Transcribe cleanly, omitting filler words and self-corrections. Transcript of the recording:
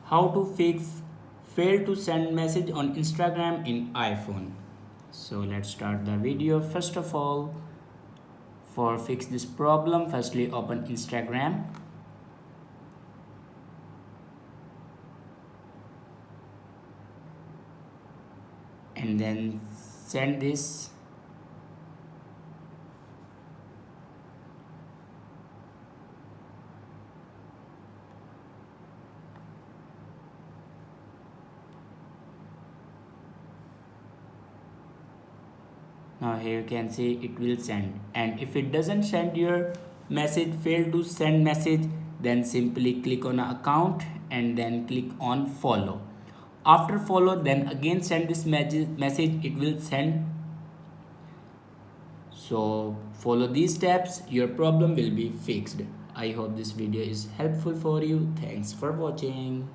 How to fix fail to send message on Instagram in iPhone. So let's start the video. First of all, for fix this problem, firstly open Instagram and then send this. Now here you can see it will send, and if it doesn't send your message, fail to send message, then simply click on account and then click on follow. After follow, then again send this message, it will send. So follow these steps, your problem will be fixed. I hope this video is helpful for you. Thanks for watching.